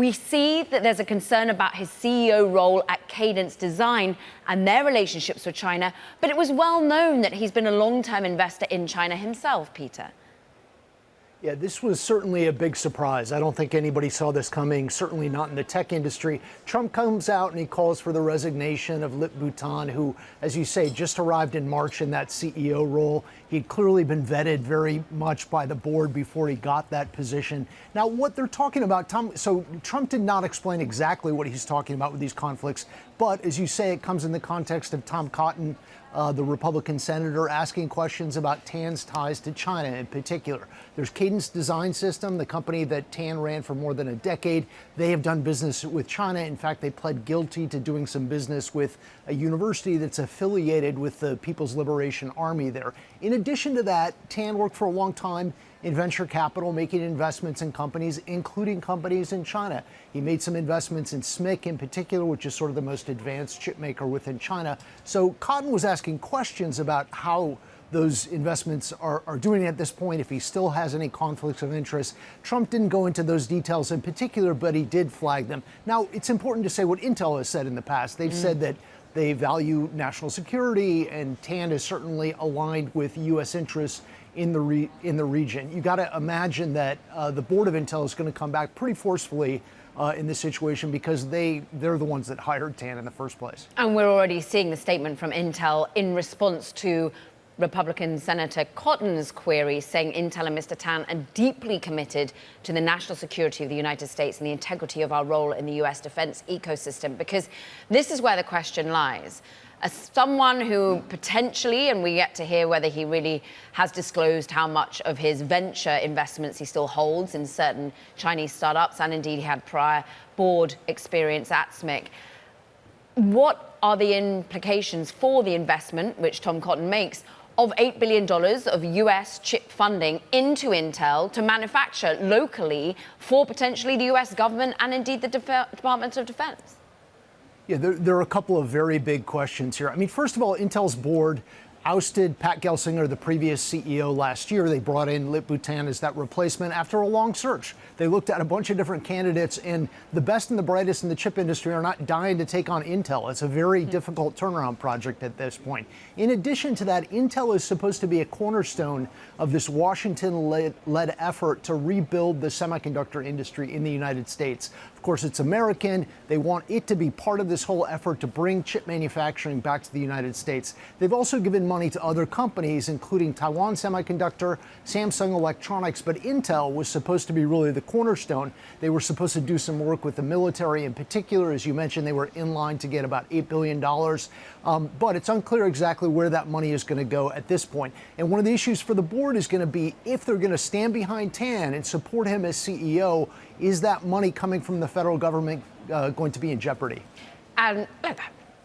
We see that there's a concern about his CEO role at Cadence Design and their relationships with China, but it was well known that he's been a long-term investor in China himself, Peter. Yeah, this was certainly a big surprise. I don't think anybody saw this coming, certainly not in the tech industry. Trump comes out and he calls for the resignation of Lip Bhutan, who, as you say, just arrived in March in that CEO role. He'd clearly been vetted very much by the board before he got that position. Now, what they're talking about, so Trump did not explain exactly what he's talking about with these conflicts, but as you say, it comes in the context of Tom Cotton, the Republican senator, asking questions about Tan's ties to China in particular. There's Cadence Design System, the company that Tan ran for more than a decade. They have done business with China. In fact, they pled guilty to doing some business with a university that's affiliated with the People's Liberation Army there. In addition to that, Tan worked for a long time in venture capital, making investments in companies, including companies in China. He made some investments in SMIC in particular, which is sort of the most advanced chip maker within China. So Cotton was asking questions about how those investments are doing at this point, if he still has any conflicts of interest. Trump didn't go into those details in particular, but he did flag them. Now, it's important to say what Intel has said in the past. They've said that they value national security, and Tan is certainly aligned with U.S. interests in the region. You got to imagine that the board of Intel is going to come back pretty forcefully in this situation because they're the ones that hired Tan in the first place. And we're already seeing the statement from Intel in response to Republican Senator Cotton's query, saying Intel and Mr. Tan are deeply committed to the national security of the United States and the integrity of our role in the U.S. defense ecosystem, because this is where the question lies. As someone who potentially, and we get to hear whether he really has disclosed how much of his venture investments he still holds in certain Chinese startups, and indeed he had prior board experience at SMIC. What are the implications for the investment, which Tom Cotton makes, of $8 billion of U.S. chip funding into Intel to manufacture locally for potentially the U.S. government and indeed the Department of Defense? Yeah, there are a couple of very big questions here. I mean, first of all, Intel's board ousted Pat Gelsinger, the previous CEO, last year. They brought in Lip Bhutan as that replacement after a long search. They looked at a bunch of different candidates, and the best and the brightest in the chip industry are not dying to take on Intel. It's a very difficult turnaround project at this point. In addition to that, Intel is supposed to be a cornerstone of this Washington-led effort to rebuild the semiconductor industry in the United States. Of course, it's American. They want it to be part of this whole effort to bring chip manufacturing back to the United States. They've also given money to other companies, including Taiwan Semiconductor, Samsung Electronics, but Intel was supposed to be really the cornerstone. They were supposed to do some work with the military in particular. As you mentioned, they were in line to get about $8 billion. But it's unclear exactly where that money is going to go at this point. And one of the issues for the board is going to be if they're going to stand behind Tan and support him as CEO, is that money coming from the federal government going to be in jeopardy? And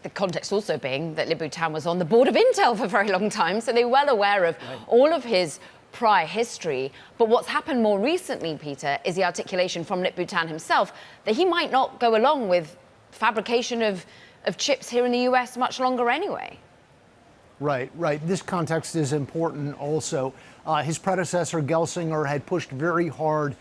the context also being that Lip Bhutan was on the board of Intel for a very long time, so they're well aware of all of his prior history. But what's happened more recently, Peter, is the articulation from Lip Bhutan himself that he might not go along with fabrication of chips here in the U.S. much longer anyway. Right. This context is important also. His predecessor, Gelsinger, had pushed very hard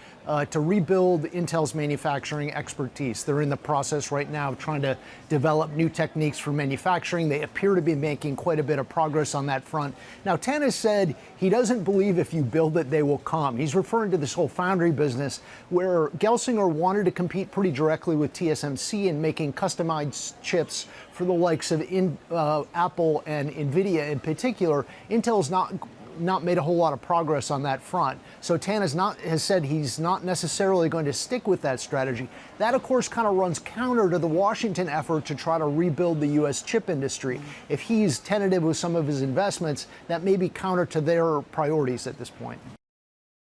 to rebuild Intel's manufacturing expertise. They're in the process right now of trying to develop new techniques for manufacturing. They appear to be making quite a bit of progress on that front. Now, Tan has said he doesn't believe if you build it, they will come. He's referring to this whole foundry business where Gelsinger wanted to compete pretty directly with TSMC in making customized chips for the likes of Apple and NVIDIA in particular. Intel's not made a whole lot of progress on that front. So Tan has said he's not necessarily going to stick with that strategy. That, of course, kind of runs counter to the Washington effort to try to rebuild the U.S. chip industry. If he's tentative with some of his investments, that may be counter to their priorities at this point.